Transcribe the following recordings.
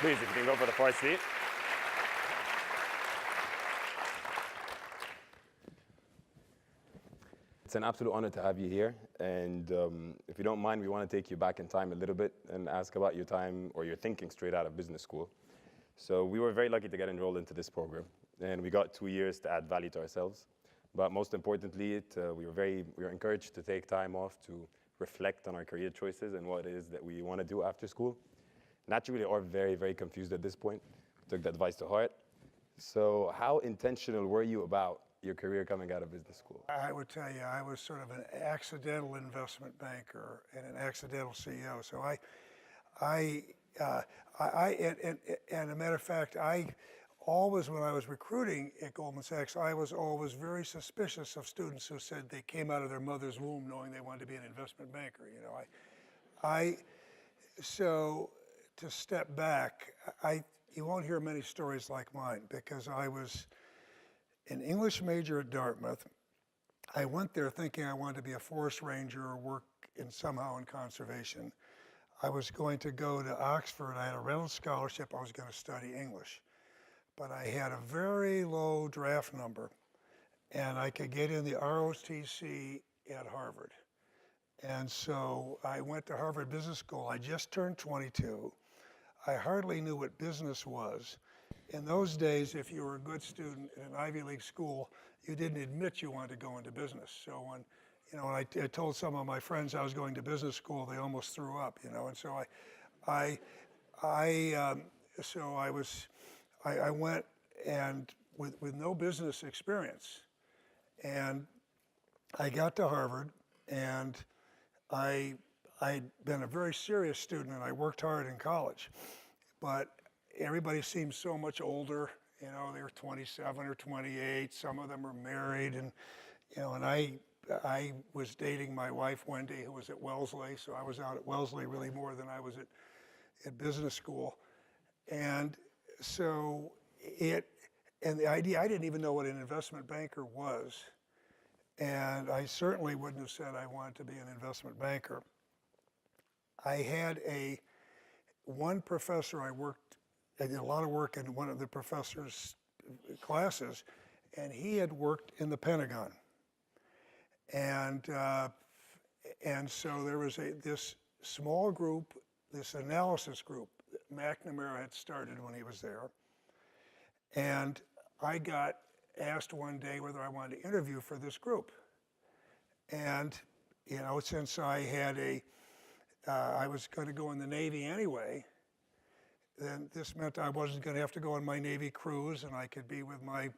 Please, if you can go for the fourth seat. It's an absolute honor to have you here. And if you don't mind, we want to take you back in time a little bit and ask about your time or your thinking straight out of business school. So we were very lucky to get enrolled into this program. And we got 2 years to add value to ourselves. But most importantly, we were encouraged to take time off to reflect on our career choices and what it is that we want to do after school. Naturally, we are very, very confused at this point. We took the advice to heart. So how intentional were you about your career coming out of business school? I would tell you, I was sort of an accidental investment banker and an accidental CEO. So and a matter of fact, I always, when I was recruiting at Goldman Sachs, I was always very suspicious of students who said they came out of their mother's womb knowing they wanted to be an investment banker. You know, so to step back, you won't hear many stories like mine because I was an English major at Dartmouth. I went there thinking I wanted to be a forest ranger or work somehow in conservation. I was going to go to Oxford. I had a Reynolds scholarship. I was going to study English. But I had a very low draft number, and I could get in the ROTC at Harvard. And so I went to Harvard Business School. I just turned 22. I hardly knew what business was. In those days, if you were a good student in an Ivy League school, you didn't admit you wanted to go into business. So when I told some of my friends I was going to business school, they almost threw up, And so I went and with no business experience, and I got to Harvard, and I'd been a very serious student, and I worked hard in college, but everybody seemed so much older. They were 27 or 28. Some of them were married, and I was dating my wife Wendy, who was at Wellesley, so I was out at Wellesley really more than I was at business school, and so the idea, I didn't even know what an investment banker was, and I certainly wouldn't have said I wanted to be an investment banker. I had one professor I did a lot of work in one of the professor's classes, and he had worked in the Pentagon. And so there was this small group, this analysis group that McNamara had started when he was there. And I got asked one day whether I wanted to interview for this group. And, since I was going to go in the Navy anyway, then this meant I wasn't going to have to go on my Navy cruise, and I could be with my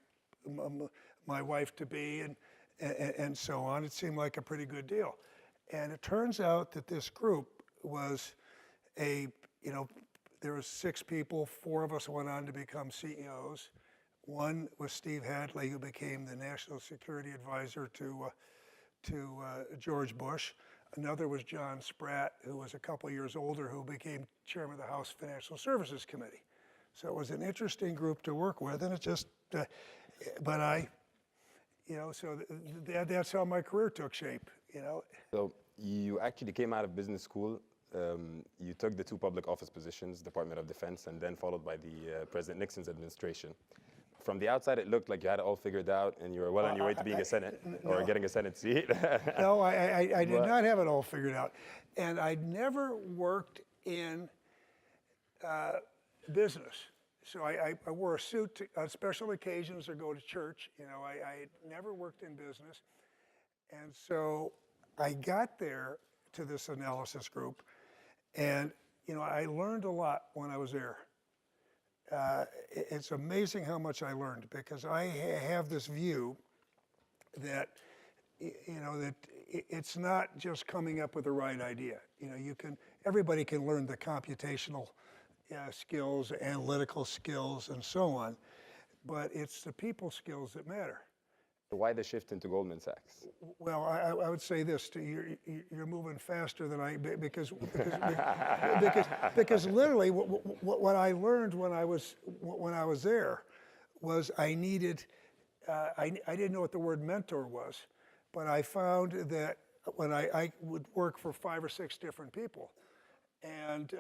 wife-to-be and so on. It seemed like a pretty good deal. And it turns out that this group was there was 6 people. 4 of us went on to become CEOs. One was Steve Hadley, who became the National Security Advisor to George Bush. Another was John Spratt, who was a couple years older, who became chairman of the House Financial Services Committee. So it was an interesting group to work with, and it just, so that's how my career took shape, So you actually came out of business school. You took the 2 public office positions, Department of Defense, and then followed by the President Nixon's administration. From the outside, it looked like you had it all figured out and you were well on your way to being a Senate or getting a Senate seat. No, I did not have it all figured out. And I'd never worked in business. So I wore a suit on special occasions or go to church. I had never worked in business. And so I got there to this analysis group, and I learned a lot when I was there. It's amazing how much I learned, because I have this view that that it's not just coming up with the right idea. Everybody can learn the computational skills, analytical skills, and so on, but it's the people skills that matter. Why the shift into Goldman Sachs? Well, I would say this: you're moving faster than I, because literally what I learned when I was there was I needed I didn't know what the word mentor was, but I found that when I would work for 5 or 6 different people, and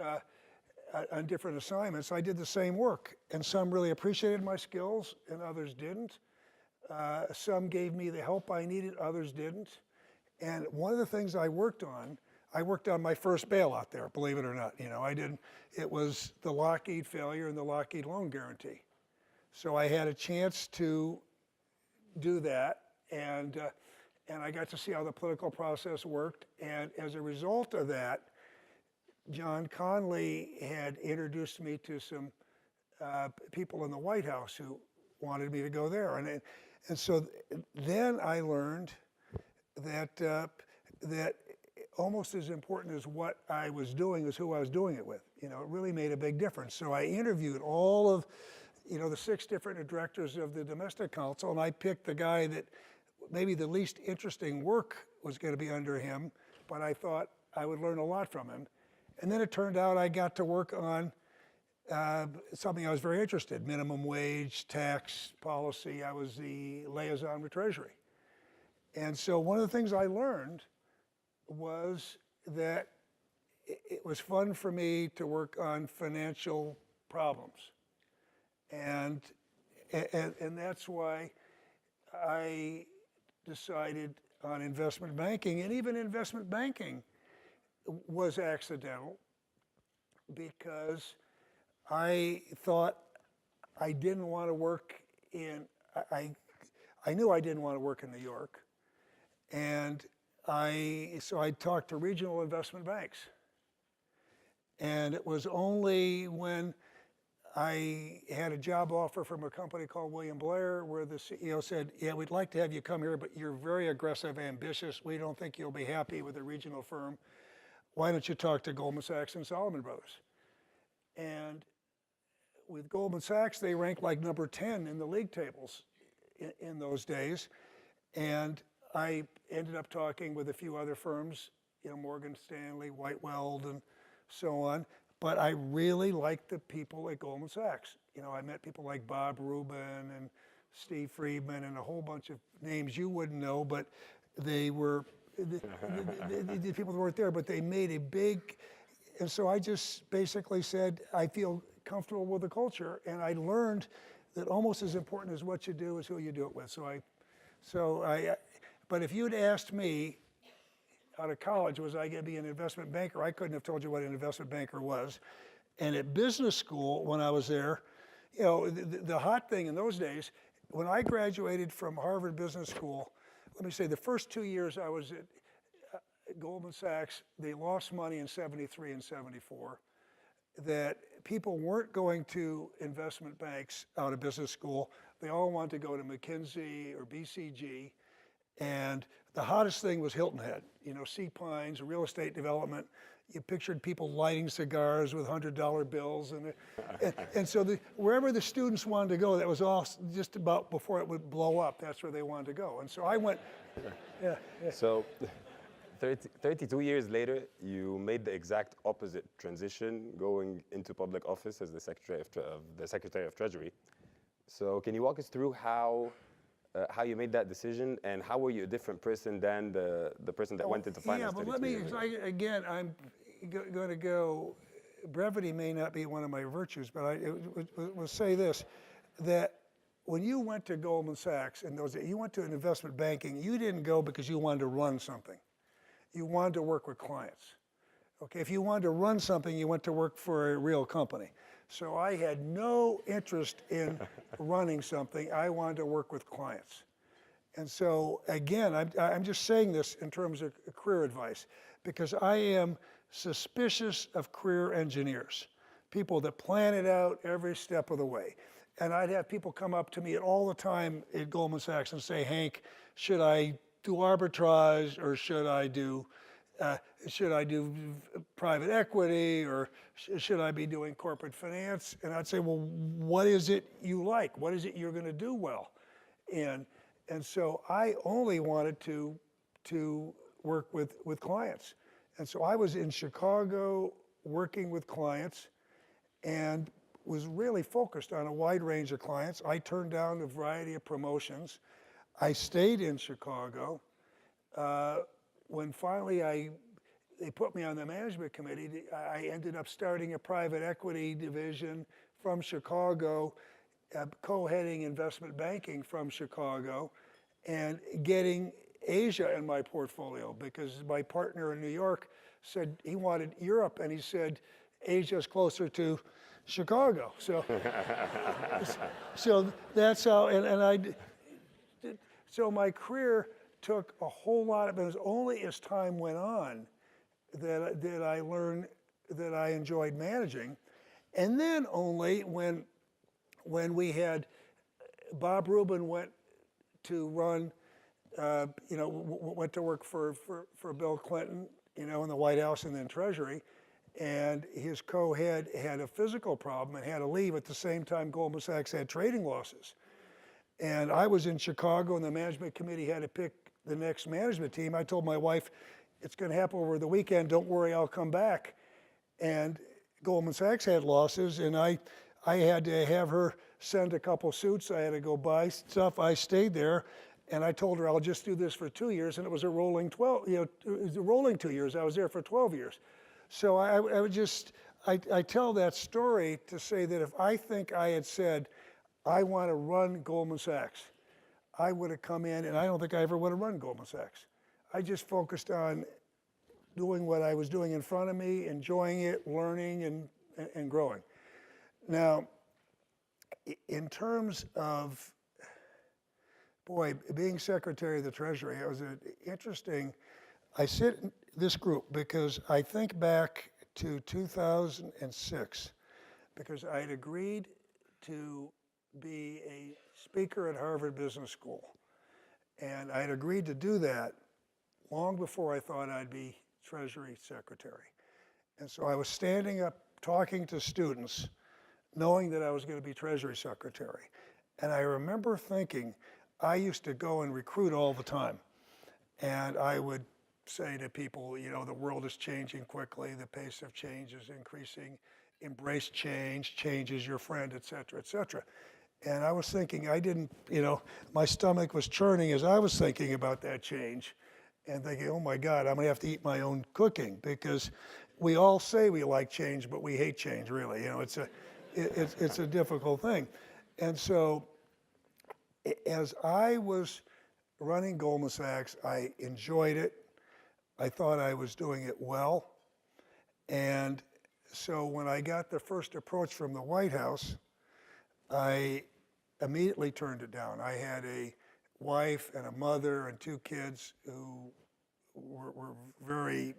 on different assignments, I did the same work. And some really appreciated my skills and others didn't. Some gave me the help I needed, others didn't. And one of the things I worked on my first bailout there, believe it or not. It was the Lockheed failure and the Lockheed loan guarantee. So I had a chance to do that, and I got to see how the political process worked. And as a result of that, John Conley had introduced me to some people in the White House who wanted me to go there. And so then I learned that almost as important as what I was doing is who I was doing it with. It really made a big difference. So I interviewed all of, the 6 different directors of the Domestic Council, and I picked the guy that maybe the least interesting work was going to be under him, but I thought I would learn a lot from him. And then it turned out I got to work on something I was very interested in, minimum wage, tax policy. I was the liaison with Treasury. And so one of the things I learned was that it was fun for me to work on financial problems. And that's why I decided on investment banking. And even investment banking was accidental because I thought I didn't want to work I knew I didn't want to work in New York. And so I talked to regional investment banks. And it was only when I had a job offer from a company called William Blair where the CEO said, yeah, we'd like to have you come here, but you're very aggressive, ambitious. We don't think you'll be happy with a regional firm. Why don't you talk to Goldman Sachs and Salomon Brothers? And with Goldman Sachs, they ranked like number 10 in the league tables in those days. And I ended up talking with a few other firms, Morgan Stanley, White Weld, and so on. But I really liked the people at Goldman Sachs. I met people like Bob Rubin and Steve Friedman and a whole bunch of names you wouldn't know, but they were the people that weren't there, but they made a big, and so I just basically said, I feel comfortable with the culture, and I learned that almost as important as what you do is who you do it with. But if you'd asked me out of college, was I going to be an investment banker, I couldn't have told you what an investment banker was. And at business school, when I was there, the hot thing in those days, when I graduated from Harvard Business School, let me say the first 2 years I was at Goldman Sachs, they lost money in 73 and 74, that people weren't going to investment banks out of business school. They all wanted to go to McKinsey or BCG. And the hottest thing was Hilton Head, Sea Pines, real estate development. You pictured people lighting cigars with $100 bills. And so wherever the students wanted to go, that was all just about before it would blow up. That's where they wanted to go. And so I went, yeah. So 32 years later, you made the exact opposite transition, going into public office as the Secretary of Treasury. So can you walk us through how you made that decision, and how were you a different person than the person that went into finance? Yeah, but let me, again, I'm going to go, brevity may not be one of my virtues, but I will say this, that when you went to Goldman Sachs in those days, you went to an investment banking, you didn't go because you wanted to run something. You wanted to work with clients. Okay, if you wanted to run something, you went to work for a real company. So I had no interest in running something. I wanted to work with clients. And so again, I'm just saying this in terms of career advice, because I am suspicious of career engineers, people that plan it out every step of the way. And I'd have people come up to me all the time at Goldman Sachs and say, Hank, should I do arbitrage, or should I do private equity, or should I be doing corporate finance? And I'd say, well, what is it you like? What is it you're going to do well in? And so I only wanted to work with clients. And so I was in Chicago working with clients and was really focused on a wide range of clients. I turned down a variety of promotions. I stayed in Chicago. When finally they put me on the management committee. I ended up starting a private equity division from Chicago, co-heading investment banking from Chicago, and getting Asia in my portfolio because my partner in New York said he wanted Europe, and he said Asia's closer to Chicago. So, so that's how, so my career took a whole lot of, it was only as time went on that I learned that I enjoyed managing. And then only when we had, Bob Rubin went to run, went to work for Bill Clinton, in the White House and then Treasury, and his co-head had a physical problem and had to leave at the same time Goldman Sachs had trading losses. And I was in Chicago and the management committee had to pick the next management team. I told my wife, it's going to happen over the weekend, don't worry, I'll come back. And Goldman Sachs had losses, and I had to have her send a couple suits. I had to go buy stuff. I stayed there, and I told her I'll just do this for 2 years, and it was a rolling 12, it was a rolling 2 years. I was there for 12 years. So I tell that story to say that if I think I had said, I want to run Goldman Sachs, I would have come in, and I don't think I ever would have run Goldman Sachs. I just focused on doing what I was doing in front of me, enjoying it, learning, and growing. Now, in terms of, being Secretary of the Treasury, it was interesting. I sit in this group because I think back to 2006, because I had agreed to be a speaker at Harvard Business School. And I had agreed to do that long before I thought I'd be Treasury Secretary. And so I was standing up talking to students, knowing that I was going to be Treasury Secretary. And I remember thinking, I used to go and recruit all the time. And I would say to people, the world is changing quickly, the pace of change is increasing, embrace change, change is your friend, et cetera, et cetera. And I was thinking, my stomach was churning as I was thinking about that change and thinking, oh my God, I'm gonna have to eat my own cooking, because we all say we like change, but we hate change, really. It's a difficult thing. And so as I was running Goldman Sachs, I enjoyed it. I thought I was doing it well. And so when I got the first approach from the White House, I immediately turned it down. I had a wife and a mother and 2 kids who were very,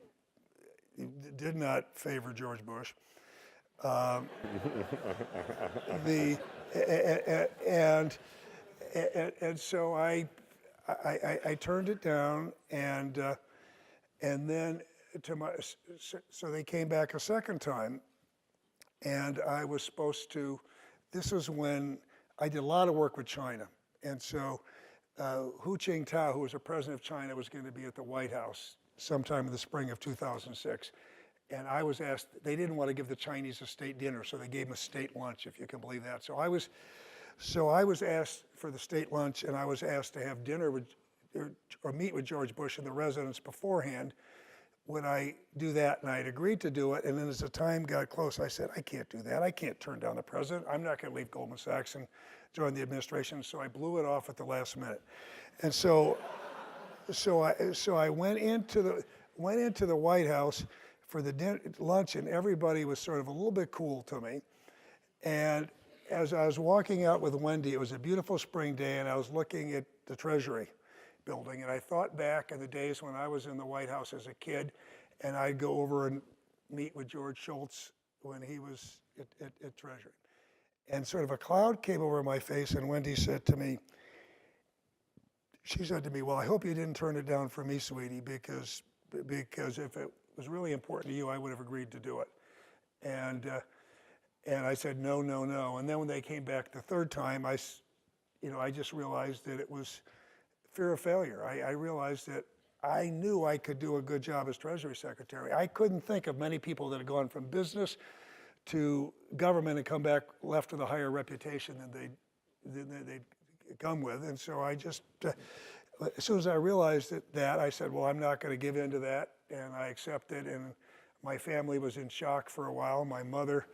did not favor George Bush. And so I turned it down, and then so they came back a second time, and I was supposed to. This was when I did a lot of work with China, and so Hu Jintao, who was the president of China, was going to be at the White House sometime in the spring of 2006. And I was asked, they didn't want to give the Chinese a state dinner, so they gave them a state lunch, if you can believe that. So I was asked for the state lunch, and I was asked to have dinner with, or meet with George Bush in the residence beforehand. Would I do that? And I had agreed to do it. And then as the time got close, I said, I can't do that. I can't turn down the president. I'm not going to leave Goldman Sachs and join the administration. So I blew it off at the last minute. And so I went into the White House for the lunch, and everybody was sort of a little bit cool to me. And as I was walking out with Wendy, it was a beautiful spring day, and I was looking at the Treasury building, and I thought back in the days when I was in the White House as a kid, and I'd go over and meet with George Shultz when he was at Treasury. And sort of a cloud came over my face, and Wendy said to me, well, I hope you didn't turn it down for me, sweetie, because if it was really important to you, I would have agreed to do it. And I said, no. And then when they came back the third time, I just realized that it was fear of failure. I realized that I knew I could do a good job as Treasury Secretary. I couldn't think of many people that had gone from business to government and come back left with a higher reputation than they'd come with. And so I just as soon as I realized that, I said, well, I'm not going to give in to that, and I accepted. And my family was in shock for a while. My mother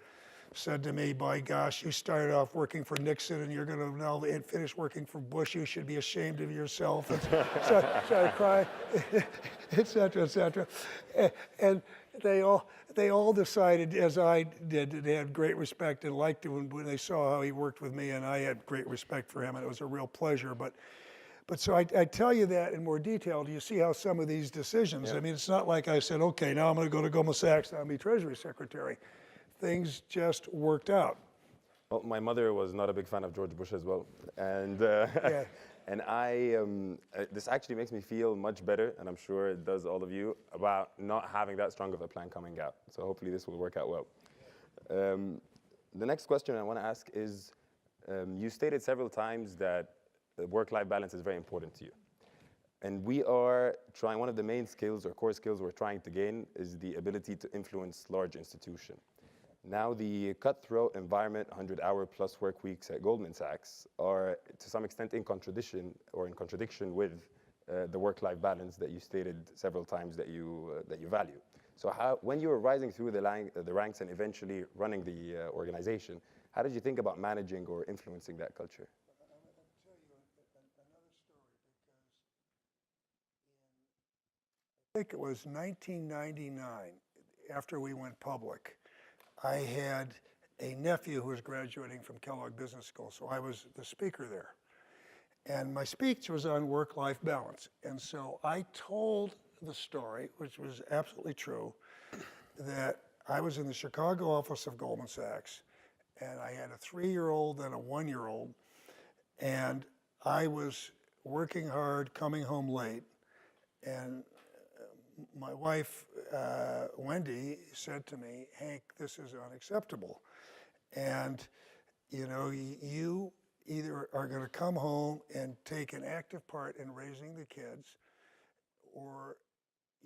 said to me, by gosh, you started off working for Nixon and you're going to now finish working for Bush. You should be ashamed of yourself. And so I cried, et cetera, et cetera. And they all decided, as I did, they had great respect and liked him when they saw how he worked with me, and I had great respect for him, and it was a real pleasure. But so I tell you that in more detail. Do you see how some of these decisions, I mean, it's not like I said, okay, now I'm going to go to Goldman Sachs and I'll be Treasury Secretary. Things just worked out. Well, my mother was not a big fan of George Bush as well, and Yeah. and this actually makes me feel much better, and I'm sure it does all of you, about not having that strong of a plan coming out. So hopefully this will work out well. The next question I want to ask is, you stated several times that work-life balance is very important to you. And we are trying, one of the main skills or core skills we're trying to gain is the ability to influence large institutions. Now the cutthroat environment, 100-hour plus work weeks at Goldman Sachs are to some extent in contradiction with the work-life balance that you stated several times that you value. So when you were rising through the ranks and eventually running the organization, how did you think about managing or influencing that culture? I think it was 1999, after we went public, I had a nephew who was graduating from Kellogg Business School, so I was the speaker there. And my speech was on work-life balance. And so I told the story, which was absolutely true, that I was in the Chicago office of Goldman Sachs, and I had a 3-year-old and a 1-year-old, and I was working hard, coming home late, and my wife, Wendy, said to me, Hank, this is unacceptable. And, you know, you either are going to come home and take an active part in raising the kids, or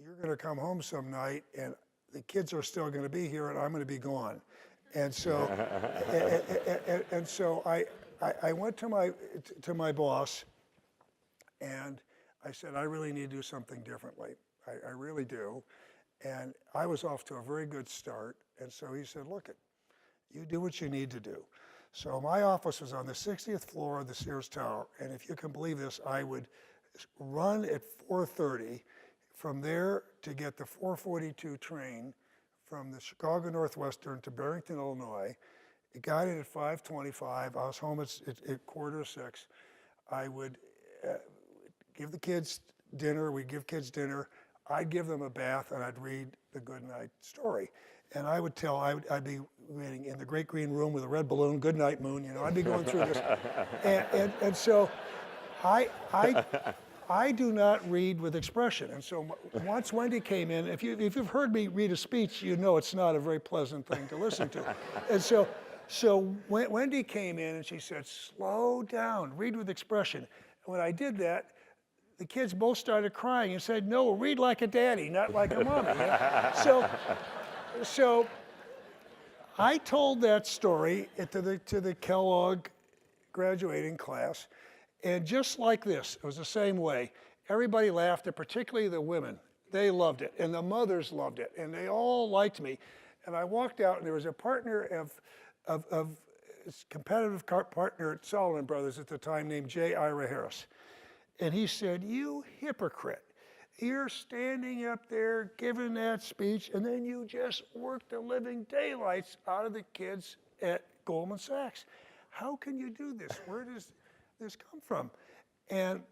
you're going to come home some night and the kids are still going to be here and I'm going to be gone. And so, and so I went to my boss and I said, I really need to do something differently. I really do. And I was off to a very good start. And so he said, look, you do what you need to do. So my office was on the 60th floor of the Sears Tower. And if you can believe this, I would run at 4:30 from there to get the 4:42 train from the Chicago Northwestern to Barrington, Illinois. It got in at 5:25. I was home at 5:45. I would give the kids dinner. We'd give kids dinner. I'd give them a bath and I'd read the goodnight story. And I would I'd be reading in the great green room with a red balloon, good night moon, you know, I'd be going through this. And so I do not read with expression. And so once Wendy came in, if you've heard me read a speech, you know it's not a very pleasant thing to listen to. And so when Wendy came in and she said, slow down, read with expression. And when I did that, the kids both started crying and said, no, read like a daddy, not like a mommy. So I told that story to the Kellogg graduating class, and just like this, it was the same way. Everybody laughed, and particularly the women. They loved it, and the mothers loved it, and they all liked me. And I walked out, and there was a partner of competitive partner at Solomon Brothers at the time named J. Ira Harris. And he said, you hypocrite. You're standing up there giving that speech, and then you just work the living daylights out of the kids at Goldman Sachs. How can you do this? Where does this come from? And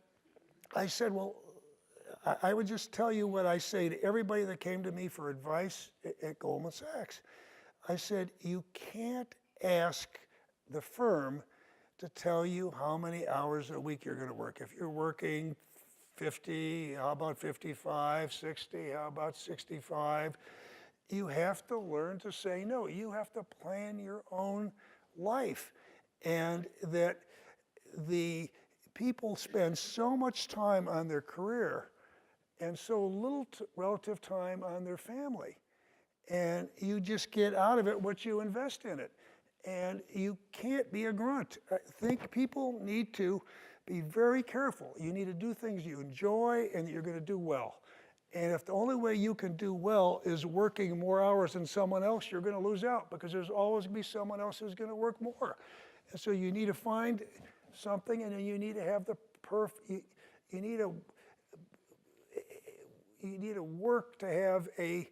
I said, well, I would just tell you what I say to everybody that came to me for advice at Goldman Sachs. I said, you can't ask the firm to tell you how many hours a week you're going to work. If you're working 50, how about 55, 60, how about 65? You have to learn to say no. You have to plan your own life. And that the people spend so much time on their career and so little relative time on their family. And you just get out of it what you invest in it. And you can't be a grunt. I think people need to be very careful. You need to do things you enjoy and that you're going to do well. And if the only way you can do well is working more hours than someone else, you're going to lose out, because there's always going to be someone else who's going to work more. And so you need to find something, and then you need to have the you need to work to have a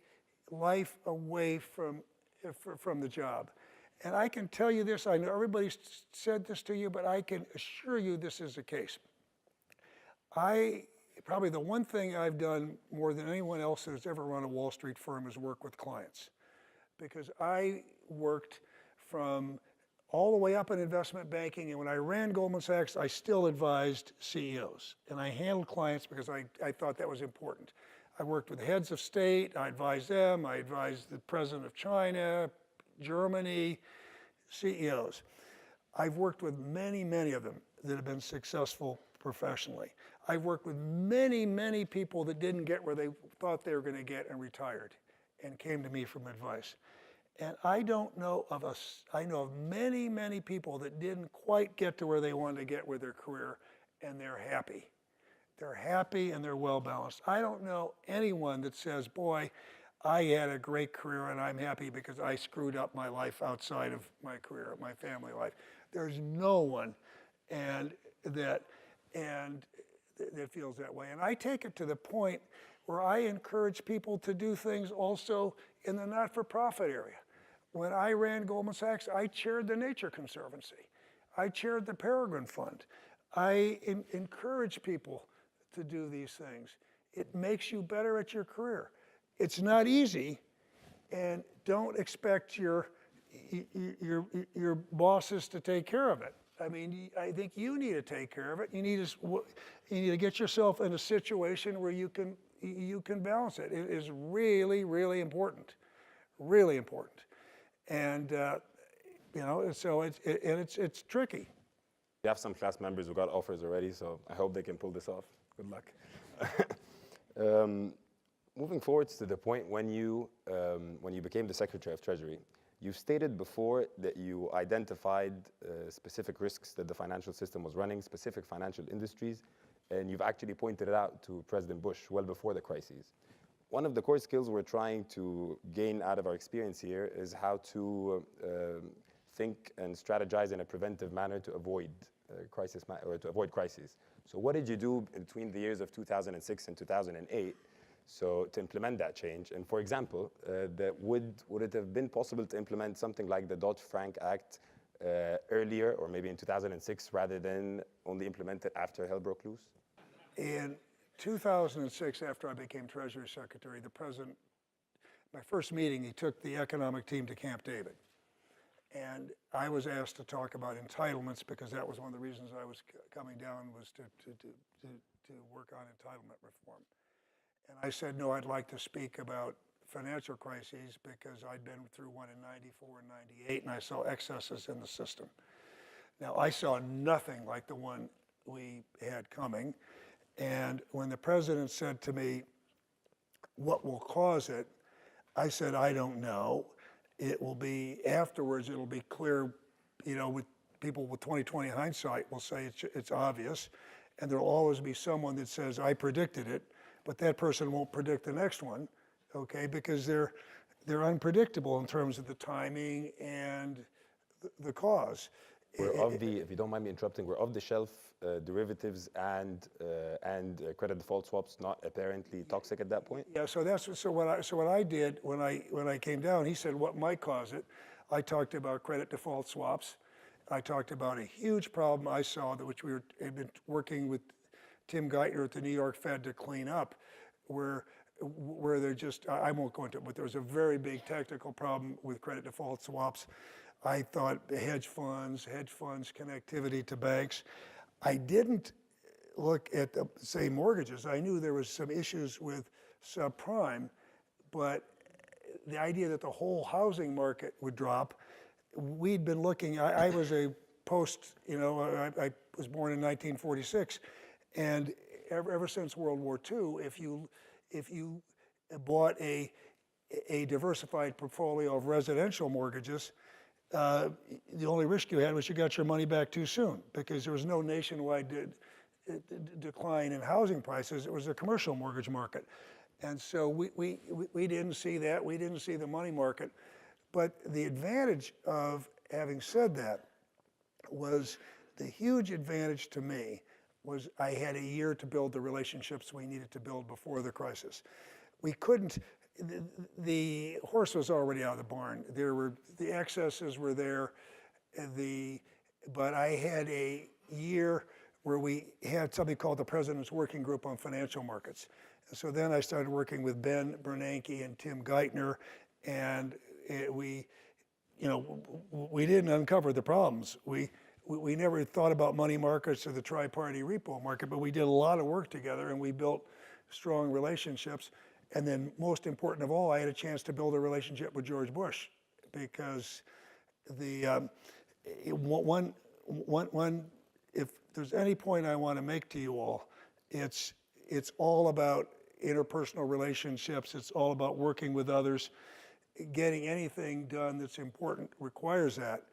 life away from the job. And I can tell you this, I know everybody's said this to you, but I can assure you this is the case. Probably the one thing I've done more than anyone else who's ever run a Wall Street firm is work with clients. Because I worked from all the way up in investment banking, and when I ran Goldman Sachs, I still advised CEOs. And I handled clients because I thought that was important. I worked with heads of state, I advised them, I advised the president of China, Germany, CEOs. I've worked with many, many of them that have been successful professionally. I've worked with many, many people that didn't get where they thought they were going to get and retired and came to me for advice. And I know of many, many people that didn't quite get to where they wanted to get with their career, and they're happy. They're happy and they're well balanced. I don't know anyone that says, boy, I had a great career and I'm happy because I screwed up my life outside of my career, my family life. There's no one that feels that way. And I take it to the point where I encourage people to do things also in the not-for-profit area. When I ran Goldman Sachs, I chaired the Nature Conservancy. I chaired the Peregrine Fund. I encourage people to do these things. It makes you better at your career. It's not easy, and don't expect your bosses to take care of it. I mean, I think you need to take care of it. You need to get yourself in a situation where you can balance it. It is really, really important, really important. And so it's tricky. We have some class members who got offers already, so I hope they can pull this off. Good luck. Moving forward to the point when you became the Secretary of Treasury, you stated before that you identified specific risks that the financial system was running, specific financial industries, and you've actually pointed it out to President Bush well before the crises. One of the core skills we're trying to gain out of our experience here is how to think and strategize in a preventive manner to avoid crises. So what did you do between the years of 2006 and 2008 to implement that change? And for example, would it have been possible to implement something like the Dodd-Frank Act earlier, or maybe in 2006, rather than only implement it after hell broke loose? In 2006, after I became Treasury Secretary, the President, my first meeting, he took the economic team to Camp David. And I was asked to talk about entitlements, because that was one of the reasons I was coming down, was to work on entitlement reform. And I said, no, I'd like to speak about financial crises, because I'd been through one in 94 and 98, and I saw excesses in the system. Now, I saw nothing like the one we had coming. And when the President said to me, what will cause it? I said, I don't know. It will be, afterwards, it'll be clear, with people with 20/20 hindsight will say it's obvious. And there'll always be someone that says, I predicted it, but that person won't predict the next one, okay? Because they're unpredictable in terms of the timing and the cause. If you don't mind me interrupting, we're off-the-shelf derivatives and credit default swaps not apparently toxic at that point? Yeah, so what I did when I came down, he said what might cause it. I talked about credit default swaps. I talked about a huge problem I saw, which had been working with Tim Geithner at the New York Fed to clean up, where they're just, I won't go into it, but there was a very big technical problem with credit default swaps. I thought hedge funds, connectivity to banks. I didn't look at, say, mortgages. I knew there was some issues with subprime, but the idea that the whole housing market would drop, we'd been looking, I was a post, I was born in 1946, and ever since World War II, if you bought a diversified portfolio of residential mortgages, uh, the only risk you had was you got your money back too soon because there was no nationwide decline in housing prices. It was a commercial mortgage market. And so we didn't see that. We didn't see the money market. But the advantage of having said that was the huge advantage to me was I had a year to build the relationships we needed to build before the crisis. We couldn't, the horse was already out of the barn. The excesses were there, but I had a year where we had something called the President's Working Group on Financial Markets. And so then I started working with Ben Bernanke and Tim Geithner, and we didn't uncover the problems. We never thought about money markets or the tri-party repo market, but we did a lot of work together and we built strong relationships. And then most important of all, I had a chance to build a relationship with George Bush because if there's any point I want to make to you all, it's all about interpersonal relationships. It's all about working with others. Getting anything done that's important requires that.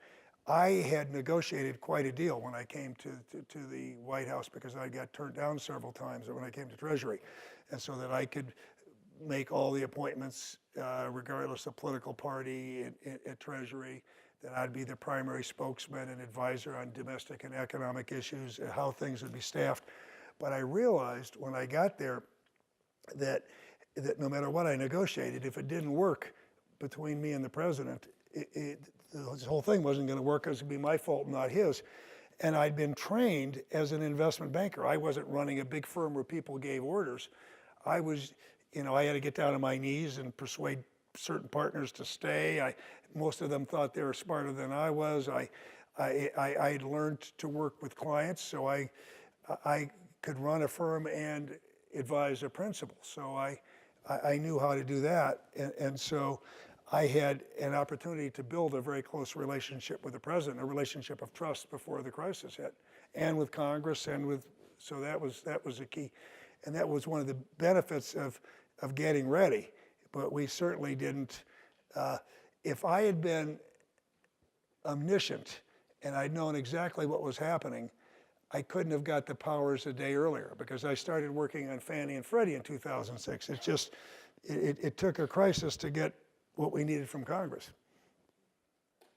I had negotiated quite a deal when I came to the White House because I got turned down several times when I came to Treasury. And so that I could make all the appointments regardless of political party at Treasury, that I'd be the primary spokesman and advisor on domestic and economic issues, how things would be staffed. But I realized when I got there that no matter what I negotiated, if it didn't work between me and the president, this whole thing wasn't going to work. It was going to be my fault, not his. And I'd been trained as an investment banker. I wasn't running a big firm where people gave orders. I was, I had to get down on my knees and persuade certain partners to stay. Most of them thought they were smarter than I was. I'd learned to work with clients, so I could run a firm and advise a principal. So I knew how to do that. And so I had an opportunity to build a very close relationship with the president, a relationship of trust before the crisis hit, and with Congress, so that was a key. And that was one of the benefits of getting ready. But we certainly didn't, if I had been omniscient and I'd known exactly what was happening, I couldn't have got the powers a day earlier because I started working on Fannie and Freddie in 2006. It took a crisis to get what we needed from Congress.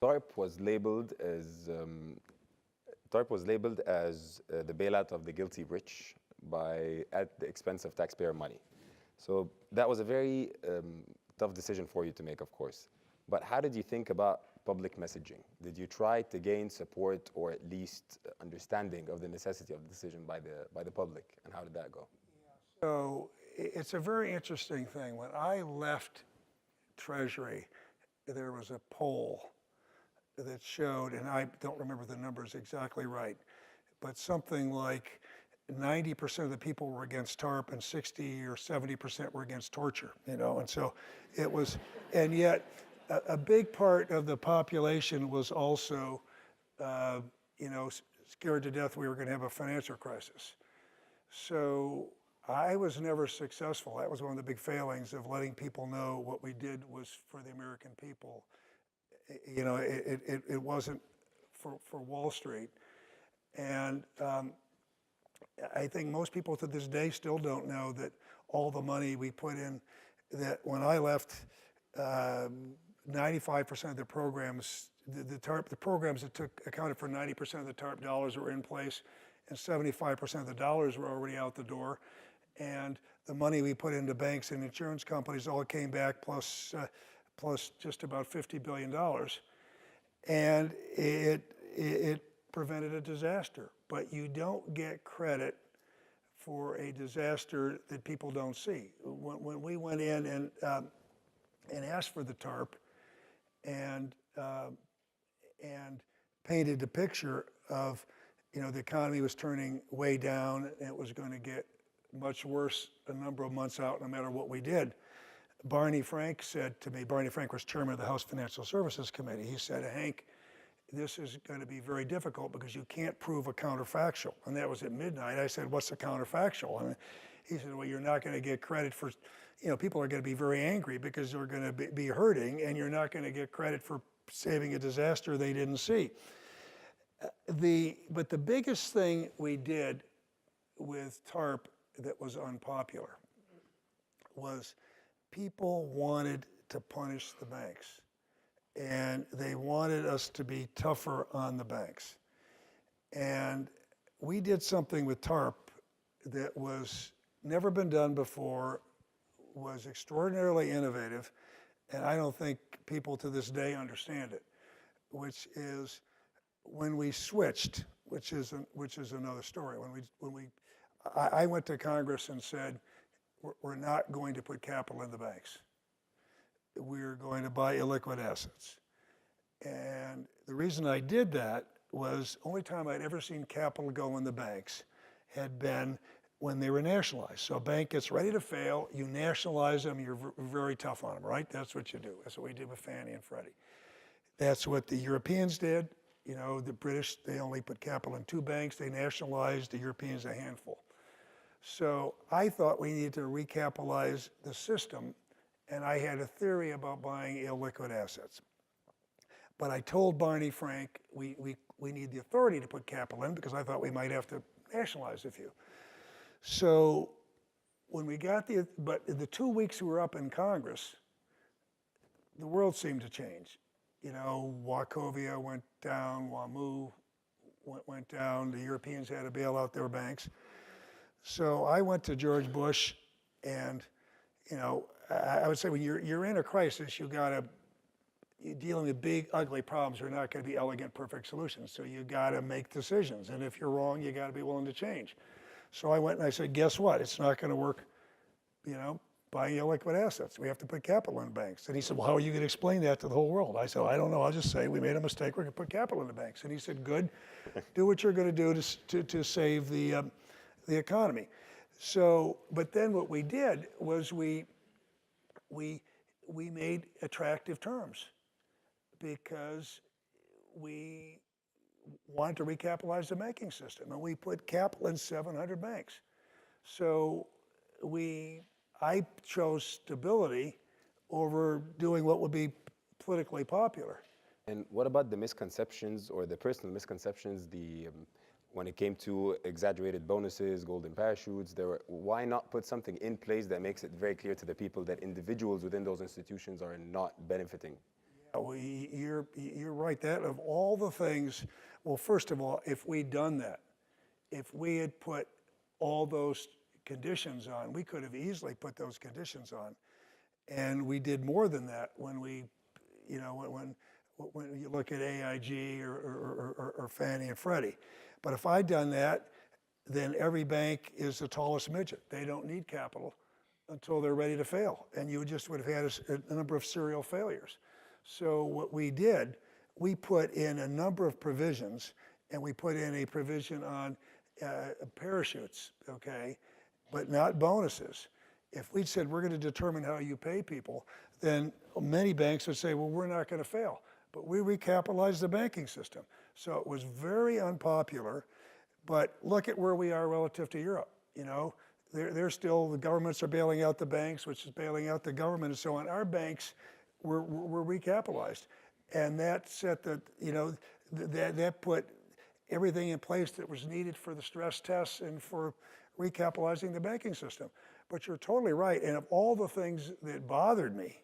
TARP was labeled as the bailout of the guilty rich at the expense of taxpayer money. So that was a very tough decision for you to make, of course. But how did you think about public messaging? Did you try to gain support or at least understanding of the necessity of the decision by the public? And how did that go? So it's a very interesting thing. When I left Treasury, there was a poll that showed, and I don't remember the numbers exactly right, but something like 90% of the people were against TARP and 60 or 70% were against torture, and so it was, and yet a big part of the population was also, scared to death we were going to have a financial crisis. So I was never successful. That was one of the big failings of letting people know what we did was for the American people. It wasn't for Wall Street. And I think most people to this day still don't know that all the money we put in, that when I left, 95% of the programs, the programs that accounted for 90% of the TARP dollars were in place, and 75% of the dollars were already out the door. And the money we put into banks and insurance companies all came back plus just about $50 billion. And it prevented a disaster. But you don't get credit for a disaster that people don't see. When we went in and asked for the TARP and painted the picture of, the economy was turning way down and it was going to get much worse a number of months out no matter what we did. Barney Frank said to me, Barney Frank was chairman of the House Financial Services Committee, he said, Hank, this is going to be very difficult because you can't prove a counterfactual. And that was at midnight. I said, what's a counterfactual? And he said, well, you're not going to get credit for, people are going to be very angry because they're going to be hurting, and you're not going to get credit for saving a disaster they didn't see. But the biggest thing we did with TARP that was unpopular was people wanted to punish the banks. And they wanted us to be tougher on the banks. And we did something with TARP that was never been done before, was extraordinarily innovative, and I don't think people to this day understand it, which is when we switched, which is another story. I went to Congress and said, we're not going to put capital in the banks. We're going to buy illiquid assets. And the reason I did that was the only time I'd ever seen capital go in the banks had been when they were nationalized. So a bank gets ready to fail, you nationalize them, you're very tough on them, right? That's what you do. That's what we did with Fannie and Freddie. That's what the Europeans did. You know, the British, they only put capital in 2 banks. They nationalized, the Europeans a handful. So I thought we needed to recapitalize the system, and I had a theory about buying illiquid assets. But I told Barney Frank, we need the authority to put capital in because I thought we might have to nationalize a few. So when we got but in the 2 weeks we were up in Congress, the world seemed to change. You know, Wachovia went down, WAMU went down, the Europeans had to bail out their banks. So I went to George Bush, and, you know, I would say when you're in a crisis, you're dealing with big, ugly problems are not going to be elegant, perfect solutions. So you got to make decisions. And if you're wrong, you got to be willing to change. So I went and I said, guess what? It's not going to work, you know, buying illiquid assets. We have to put capital in banks. And he said, well, how are you going to explain that to the whole world? I said, I don't know. I'll just say we made a mistake. We're going to put capital in the banks. And he said, good. Do what you're going to do to save the economy. So, but then what we did was we made attractive terms because we wanted to recapitalize the banking system, and we put capital in 700 banks. So I chose stability over doing what would be politically popular. And what about the misconceptions or the personal misconceptions, when it came to exaggerated bonuses, golden parachutes? Why not put something in place that makes it very clear to the people that individuals within those institutions are not benefiting? Yeah, well, you're right. That of all the things, well, first of all, if we'd done that, if we had put all those conditions on, we could have easily put those conditions on. And we did more than that when when you look at AIG or Fannie and Freddie. But if I'd done that, then every bank is the tallest midget. They don't need capital until they're ready to fail. And you just would have had a number of serial failures. So what we did, we put in a number of provisions, and we put in a provision on parachutes, okay, but not bonuses. If we'd said we're going to determine how you pay people, then many banks would say, well, we're not going to fail. But we recapitalized the banking system. So it was very unpopular, but look at where we are relative to Europe. You know, they're still, the governments are bailing out the banks, which is bailing out the government and so on. Our banks were recapitalized. And that set that put everything in place that was needed for the stress tests and for recapitalizing the banking system. But you're totally right. And of all the things that bothered me,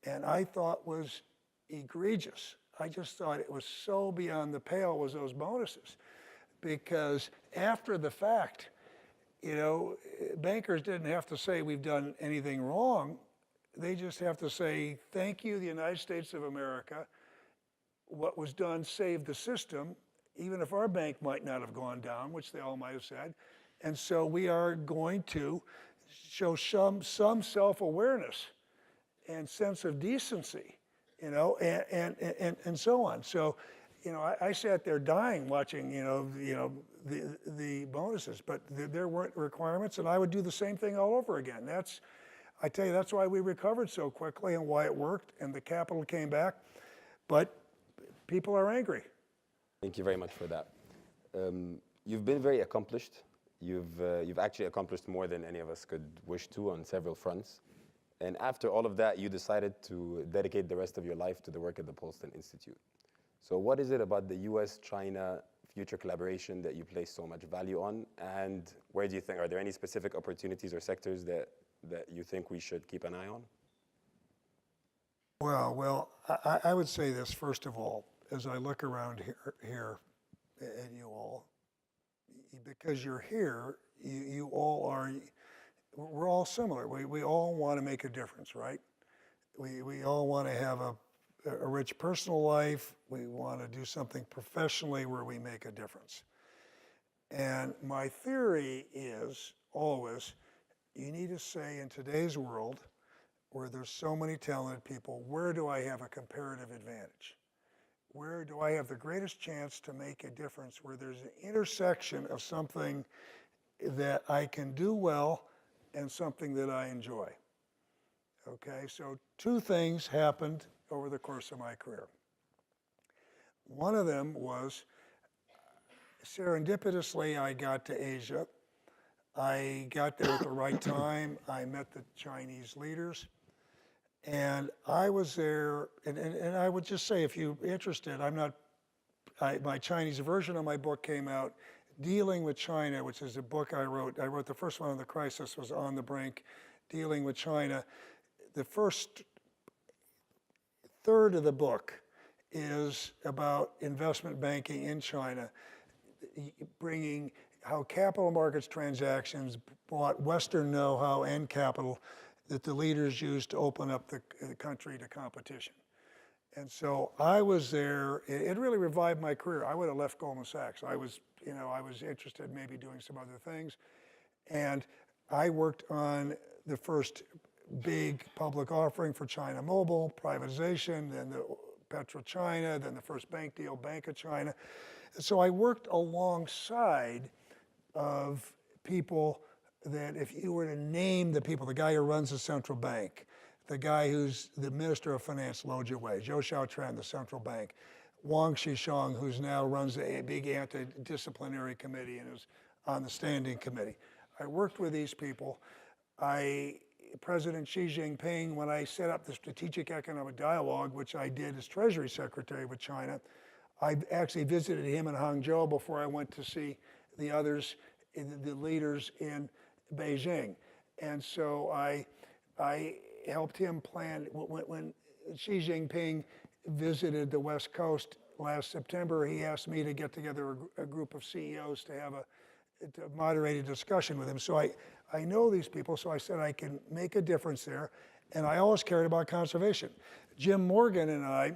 and I thought was egregious, I just thought it was so beyond the pale, was those bonuses. Because after the fact, you know, bankers didn't have to say we've done anything wrong. They just have to say, thank you, the United States of America. What was done saved the system, even if our bank might not have gone down, which they all might have said. And so we are going to show some self-awareness and sense of decency, you know, and so on. So, you know, I sat there dying watching, the bonuses, but there weren't requirements, and I would do the same thing all over again. I tell you, that's why we recovered so quickly and why it worked, and the capital came back. But people are angry. Thank you very much for that. You've been very accomplished. You've actually accomplished more than any of us could wish to on several fronts. And after all of that, you decided to dedicate the rest of your life to the work at the Paulson Institute. So what is it about the US-China future collaboration that you place so much value on? And where do you think, are there any specific opportunities or sectors that you think we should keep an eye on? Well, I would say this, first of all, as I look around here at you all, because you're here, you all are, we're all similar. We all want to make a difference, right? We all want to have a rich personal life. We want to do something professionally where we make a difference. And my theory is always, you need to say in today's world, where there's so many talented people, where do I have a comparative advantage? Where do I have the greatest chance to make a difference, where there's an intersection of something that I can do well and something that I enjoy? Okay, so two things happened over the course of my career. One of them was, serendipitously, I got to Asia. I got there at the right time. I met the Chinese leaders. And I was there, and I would just say, if you're interested, my Chinese version of my book came out, Dealing with China, which is a book I wrote. I wrote the first one on the crisis, was On the Brink, Dealing with China. The first third of the book is about investment banking in China, bringing how capital markets transactions brought Western know-how and capital that the leaders used to open up the country to competition. And so I was there. It really revived my career. I would have left Goldman Sachs. I was interested in maybe doing some other things. And I worked on the first big public offering for China Mobile, privatization, then the PetroChina, then the first bank deal, Bank of China. And so I worked alongside of people that if you were to name the people, the guy who runs the central bank, the guy who's the Minister of Finance, Lo Jiwei, Zhou Xiaotran, the central bank, Wang Qisheng, who's now runs a big anti-disciplinary committee and is on the standing committee. I worked with these people. President Xi Jinping, when I set up the Strategic Economic Dialogue, which I did as Treasury Secretary with China, I actually visited him in Hangzhou before I went to see the others, the leaders in Beijing. And so I helped him plan, when Xi Jinping visited the West Coast last September, he asked me to get together a group of CEOs to have to moderate a discussion with him. So I know these people, so I said I can make a difference there. And I always cared about conservation. Jim Morgan and I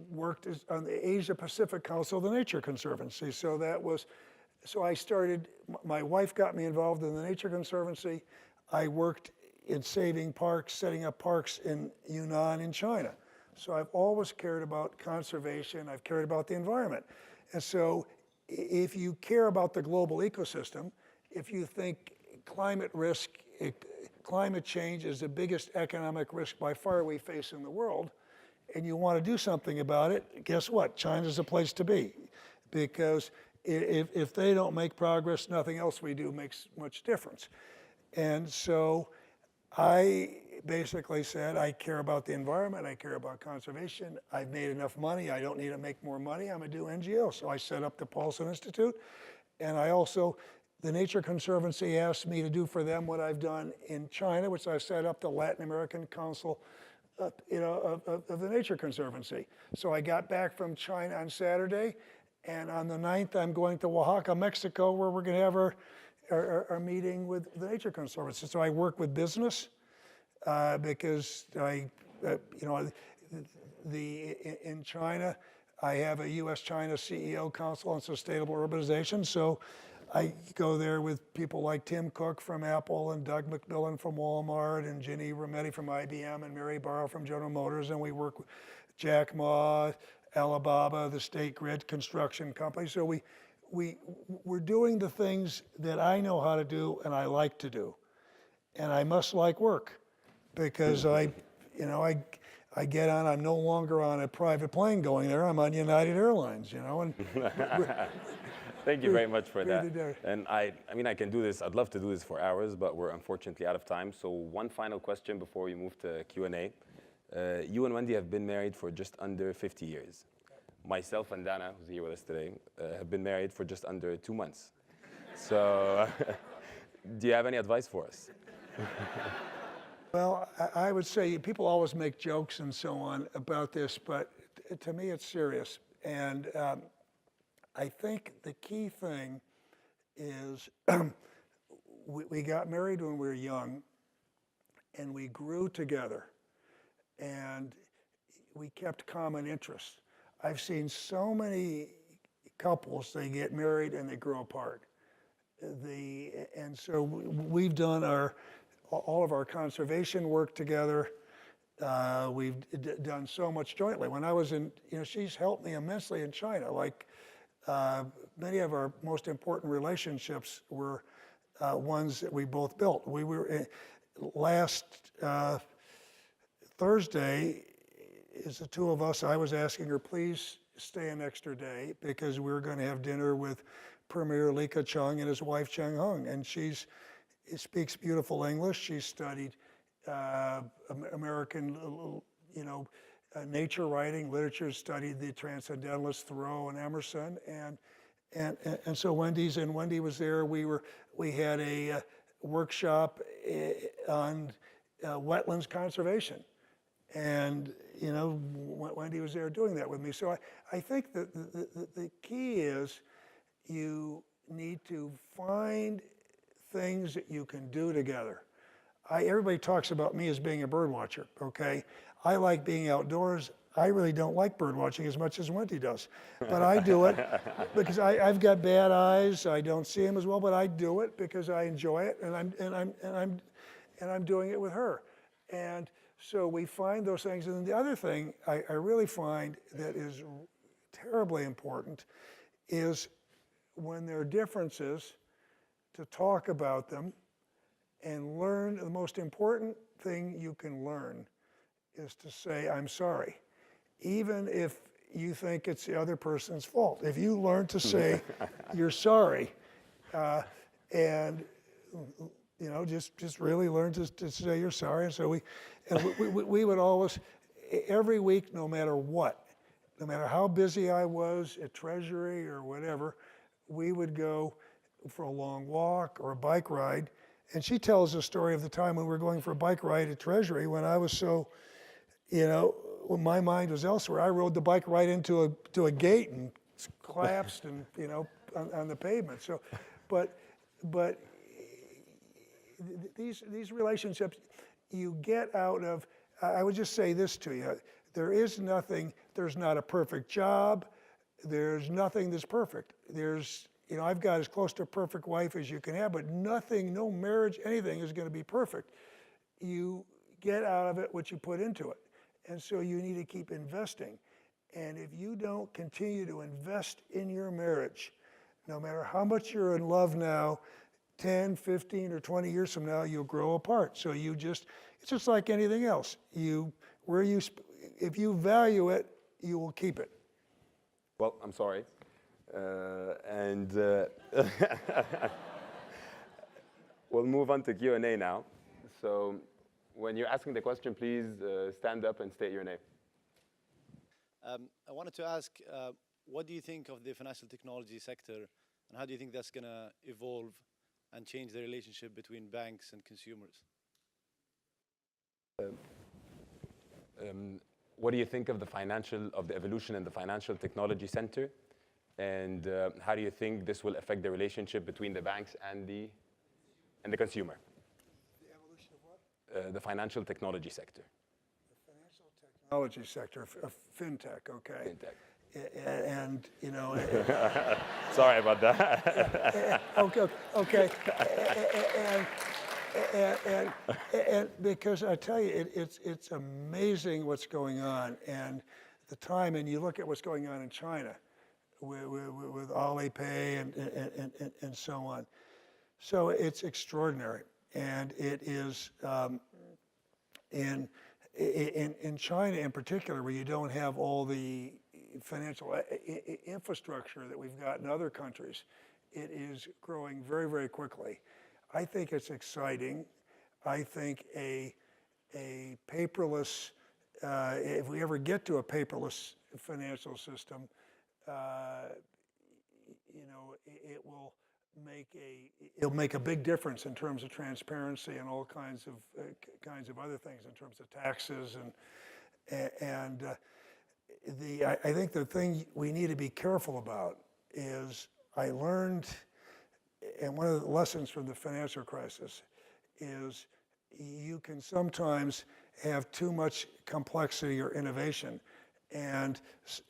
worked on the Asia Pacific Council of the Nature Conservancy. So I started, my wife got me involved in the Nature Conservancy. I worked in saving parks, setting up parks in Yunnan in China. So I've always cared about conservation. I've cared about the environment. And so if you care about the global ecosystem, if you think climate risk, climate change is the biggest economic risk by far we face in the world, and you want to do something about it, guess what? China's a place to be. Because if they don't make progress, nothing else we do makes much difference. And so I basically said, I care about the environment, I care about conservation, I've made enough money, I don't need to make more money, I'm gonna do NGO. So I set up the Paulson Institute, and I also, the Nature Conservancy asked me to do for them what I've done in China, which I set up the Latin American Council of the Nature Conservancy. So I got back from China on Saturday, and on the 9th, I'm going to Oaxaca, Mexico, where we're gonna have our meeting with the Nature Conservancy. So I work with business because in China, I have a US-China CEO Council on Sustainable Urbanization. So I go there with people like Tim Cook from Apple and Doug McMillan from Walmart and Ginny Rometty from IBM and Mary Barrow from General Motors. And we work with Jack Ma, Alibaba, the State Grid construction company. So we're doing the things that I know how to do and I like to do. And I must like work because I get on, I'm no longer on a private plane going there, I'm on United Airlines, and Thank you very much for that. Really do. And I mean, I can do this. I'd love to do this for hours, but we're unfortunately out of time. So one final question before we move to Q&A. You and Wendy have been married for just under 50 years. Myself and Dana, who's here with us today, have been married for just under 2 months. So do you have any advice for us? Well, I would say people always make jokes and so on about this, but to me it's serious. And I think the key thing is we got married when we were young, and we grew together, and we kept common interests. I've seen so many couples, they get married and they grow apart. And so we've done all of our conservation work together. We've done so much jointly. When I was in, she's helped me immensely in China. Like many of our most important relationships were ones that we both built. We were last Thursday, is the two of us. I was asking her, please stay an extra day because we were going to have dinner with Premier Li Keqiang and his wife Cheng Hung, and she speaks beautiful English. She studied American, nature writing, literature. Studied the Transcendentalists Thoreau and Emerson, and so Wendy was there. We had a workshop on wetlands conservation, and Wendy was there doing that with me. So I think that the key is you need to find things that you can do together. Everybody talks about me as being a bird watcher, okay? I like being outdoors. I really don't like bird watching as much as Wendy does, but I do it because I've got bad eyes. I don't see them as well, but I do it because I enjoy it, and I'm doing it with her. And so we find those things. And then the other thing I really find that is terribly important is when there are differences, to talk about them and learn. The most important thing you can learn is to say, I'm sorry, even if you think it's the other person's fault. If you learn to say you're sorry, and just really learn to say you're sorry. And so we would always, every week, no matter what, no matter how busy I was at Treasury or whatever, we would go for a long walk or a bike ride. And she tells the story of the time when we were going for a bike ride at Treasury when I was so, when my mind was elsewhere. I rode the bike right into a gate and collapsed and, on the pavement. So, but these relationships you get out of, I would just say this to you, there's not a perfect job, there's nothing that's perfect. I've got as close to a perfect wife as you can have, but nothing, no marriage, anything is going to be perfect. You get out of it what you put into it. And so you need to keep investing. And if you don't continue to invest in your marriage, no matter how much you're in love now, 10, 15, or 20 years from now, you'll grow apart. So it's just like anything else. If you value it, you will keep it. Well, I'm sorry. We'll move on to Q&A now. So when you're asking the question, please stand up and state your name. I wanted to ask, what do you think of the financial technology sector, and how do you think that's going to evolve and change the relationship between banks and consumers? What do you think of the evolution in the financial technology sector, and how do you think this will affect the relationship between the banks and the consumer? The evolution of what? The financial technology sector. The financial technology sector, fintech, okay. Fintech. And Sorry about that. okay. And because I tell you, it's amazing what's going on, and the time, and you look at what's going on in China with Alipay and so on. So it's extraordinary, and it is in China in particular, where you don't have all the financial infrastructure that we've got in other countries, it is growing very, very quickly. I think it's exciting. I think a paperless, if we ever get to a paperless financial system, it'll make a big difference in terms of transparency and all kinds of other things in terms of taxes and I think the thing we need to be careful about is I learned, and one of the lessons from the financial crisis is you can sometimes have too much complexity or innovation. And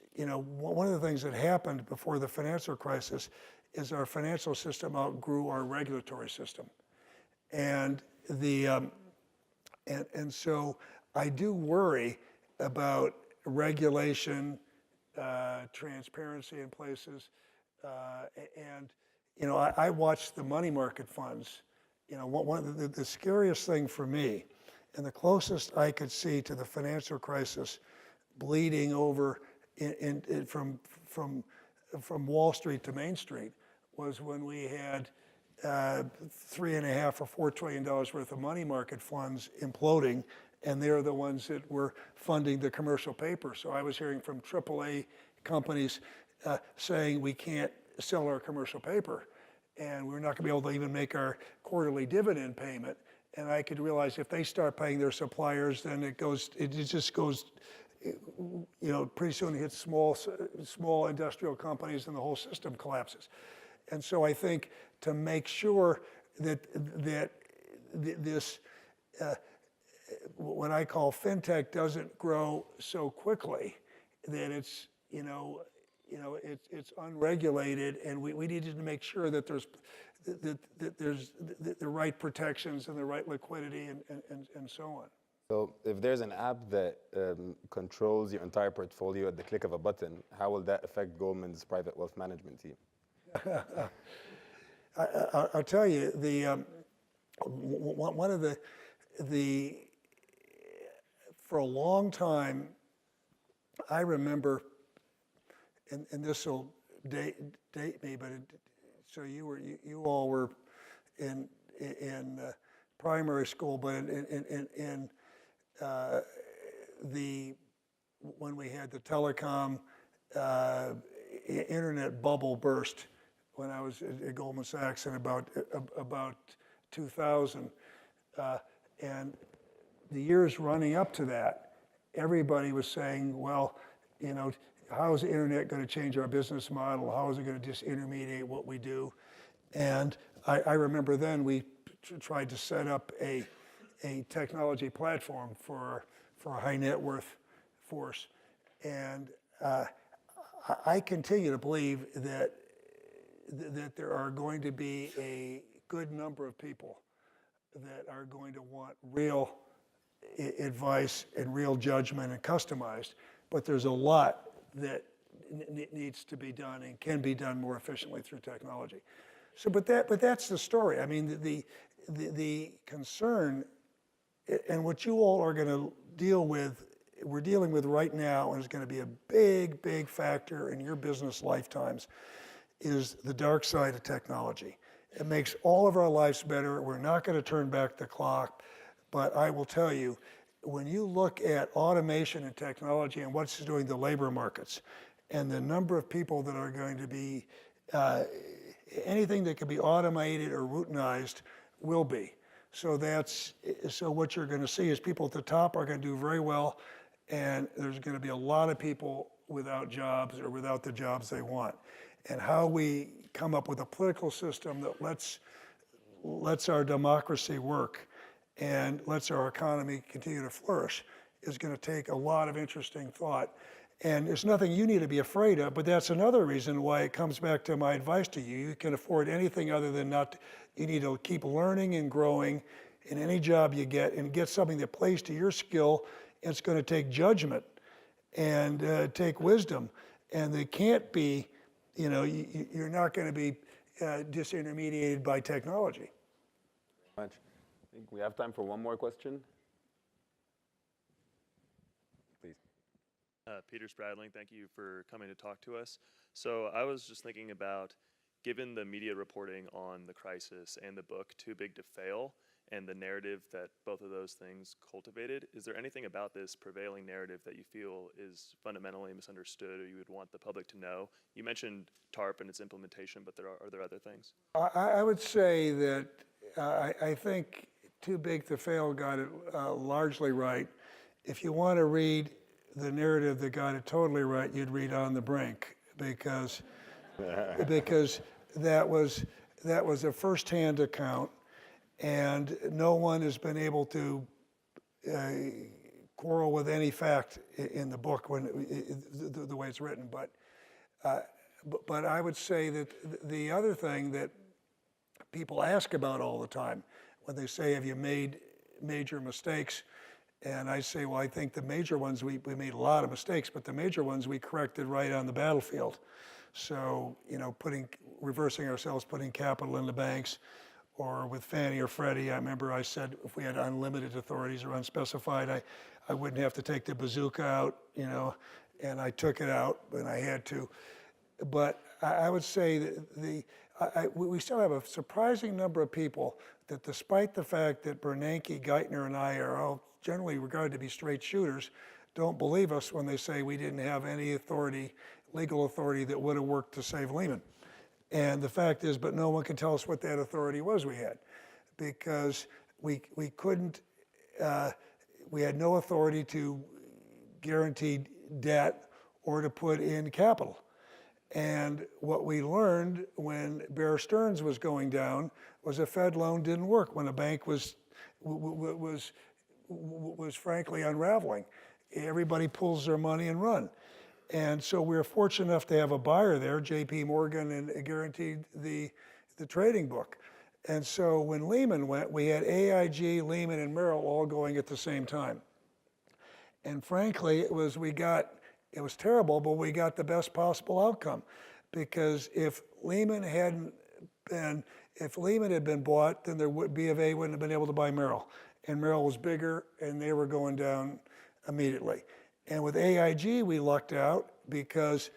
one of the things that happened before the financial crisis is our financial system outgrew our regulatory system. And so I do worry about regulation, transparency in places, I watched the money market funds. One of the scariest thing for me, and the closest I could see to the financial crisis bleeding over from Wall Street to Main Street, was when we had $3.5 or $4 trillion worth of money market funds imploding, and they're the ones that were funding the commercial paper. So I was hearing from AAA companies saying we can't sell our commercial paper, and we're not going to be able to even make our quarterly dividend payment. And I could realize if they start paying their suppliers, then it just goes. Pretty soon it hits small industrial companies, and the whole system collapses. And so I think to make sure that this what I call fintech doesn't grow so quickly, that it's unregulated, and we needed to make sure that there's the right protections and the right liquidity and so on. So if there's an app that controls your entire portfolio at the click of a button, how will that affect Goldman's private wealth management team? I'll tell you, one of the for a long time, I remember, and this will date me, but so you all were in primary school, but when we had the telecom internet bubble burst, when I was at Goldman Sachs in about 2000, and the years running up to that, everybody was saying, well, how is the internet going to change our business model? How is it going to disintermediate what we do? And I remember then we tried to set up a technology platform for a high net worth force. And I continue to believe that there are going to be a good number of people that are going to want real advice and real judgment and customized, but there's a lot that needs to be done and can be done more efficiently through technology. So, but that's the story. I mean, the concern, and what you all are going to deal with, we're dealing with right now, and is going to be a big, big factor in your business lifetimes, is the dark side of technology. It makes all of our lives better. We're not going to turn back the clock, but I will tell you, when you look at automation and technology and what's doing the labor markets, and the number of people that are going to be, anything that can be automated or routinized will be. So what you're going to see is people at the top are going to do very well, and there's going to be a lot of people without jobs or without the jobs they want. And how we come up with a political system that lets our democracy work and lets our economy continue to flourish is going to take a lot of interesting thought. And there's nothing you need to be afraid of, but that's another reason why it comes back to my advice to you. You can afford anything other than you need to keep learning and growing in any job you get, and get something that plays to your skill. It's going to take judgment and take wisdom, and they can't be, you're not going to be disintermediated by technology. Much. I think we have time for one more question. Please. Peter Spradling, thank you for coming to talk to us. So I was just thinking about, given the media reporting on the crisis and the book Too Big to Fail, and the narrative that both of those things cultivated, is there anything about this prevailing narrative that you feel is fundamentally misunderstood or you would want the public to know? You mentioned TARP and its implementation, but are there other things? I would say that I think Too Big to Fail got it largely right. If you want to read the narrative that got it totally right, you'd read On the Brink, because that was a first-hand account, and no one has been able to quarrel with any fact in the book the way it's written. But I would say that the other thing that people ask about all the time when they say, have you made major mistakes? And I say, well, I think the major ones, we made a lot of mistakes, but the major ones we corrected right on the battlefield. So, reversing ourselves, putting capital in the banks, or with Fannie or Freddie, I remember I said if we had unlimited authorities or unspecified, I wouldn't have to take the bazooka out, and I took it out when I had to. But I would say that we still have a surprising number of people that, despite the fact that Bernanke, Geithner, and I are all generally regarded to be straight shooters, don't believe us when they say we didn't have any authority, legal authority, that would have worked to save Lehman. And the fact is, but no one can tell us what that authority was we had, because we couldn't, we had no authority to guarantee debt or to put in capital. And what we learned when Bear Stearns was going down was a Fed loan didn't work when a bank was frankly unraveling. Everybody pulls their money and run. And so we were fortunate enough to have a buyer there, JP Morgan, and guaranteed the trading book. And so when Lehman went, we had AIG, Lehman, and Merrill all going at the same time. And frankly, it was terrible, but we got the best possible outcome. Because if Lehman had been bought, then B of A wouldn't have been able to buy Merrill. And Merrill was bigger, and they were going down immediately. And with AIG, we lucked out because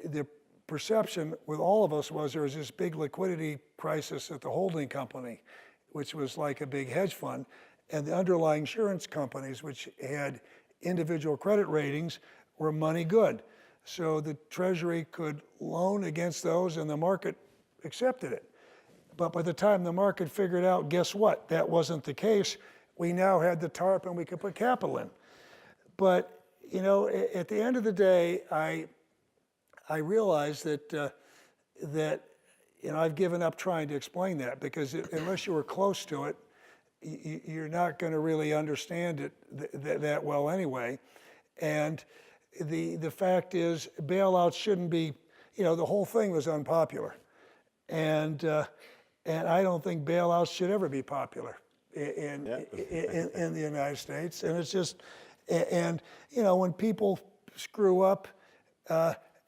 the perception with all of us was there was this big liquidity crisis at the holding company, which was like a big hedge fund, and the underlying insurance companies, which had individual credit ratings, were money good. So the Treasury could loan against those, and the market accepted it. But by the time the market figured out, guess what? That wasn't the case. We now had the TARP, and we could put capital in. But at the end of the day, I realized that I've given up trying to explain that, because unless you were close to it, you're not going to really understand it that well anyway. And the fact is, bailouts shouldn't be. The whole thing was unpopular, and I don't think bailouts should ever be popular in the United States. And it's just. And when people screw up,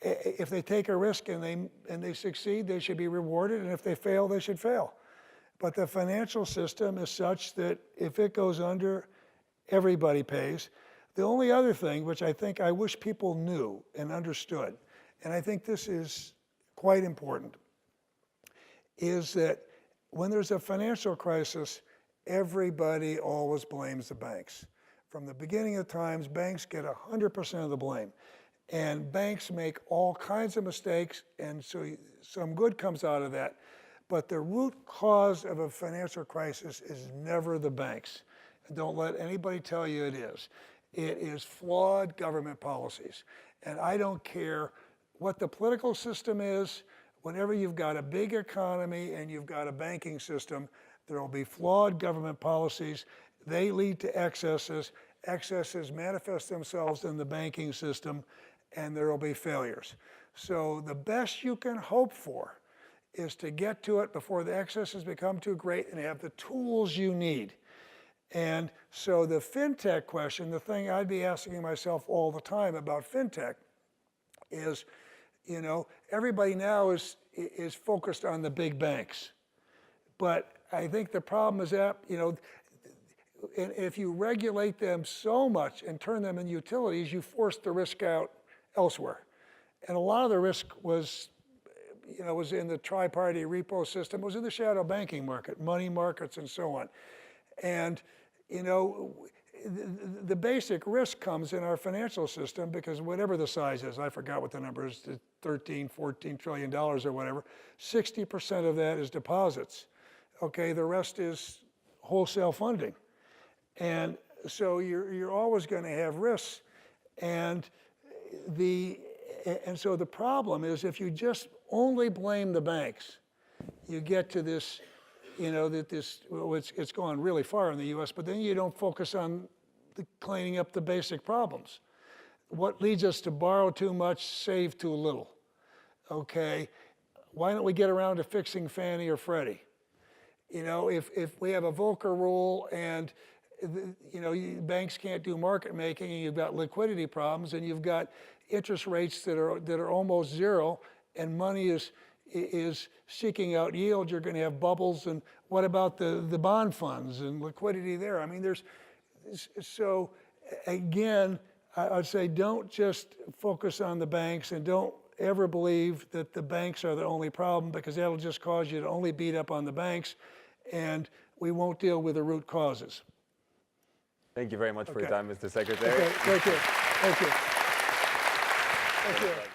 if they take a risk and they succeed, they should be rewarded, and if they fail, they should fail. But the financial system is such that if it goes under, everybody pays. The only other thing, which I wish people knew and understood, and I think this is quite important, is that when there's a financial crisis, everybody always blames the banks. From the beginning of times, banks get 100% of the blame. And banks make all kinds of mistakes, and so some good comes out of that. But the root cause of a financial crisis is never the banks. And don't let anybody tell you it is. It is flawed government policies. And I don't care what the political system is, whenever you've got a big economy and you've got a banking system, there will be flawed government policies. They lead to excesses. Excesses manifest themselves in the banking system, and there will be failures. So the best you can hope for is to get to it before the excesses become too great and have the tools you need. And so the fintech question, the thing I'd be asking myself all the time about fintech is, everybody now is focused on the big banks. But I think the problem is that, if you regulate them so much and turn them into utilities, you force the risk out elsewhere. And a lot of the risk was, was in the tri-party repo system, was in the shadow banking market, money markets and so on. And, the basic risk comes in our financial system because whatever the size is, I forgot what the number is, $13, $14 trillion or whatever, 60% of that is deposits. Okay, the rest is wholesale funding. And so you're always going to have risks. And so the problem is if you just only blame the banks, you get to this, it's gone really far in the US, but then you don't focus on cleaning up the basic problems. What leads us to borrow too much, save too little? Okay, why don't we get around to fixing Fannie or Freddie? If we have a Volcker rule and banks can't do market making and you've got liquidity problems and you've got interest rates that are almost zero and money is seeking out yield, you're going to have bubbles. And what about the bond funds and liquidity there? I mean, so again, I'd say don't just focus on the banks and don't ever believe that the banks are the only problem, because that'll just cause you to only beat up on the banks and we won't deal with the root causes. Thank you very much for your time, Mr. Secretary. Okay, thank you. Thank you. Thank you.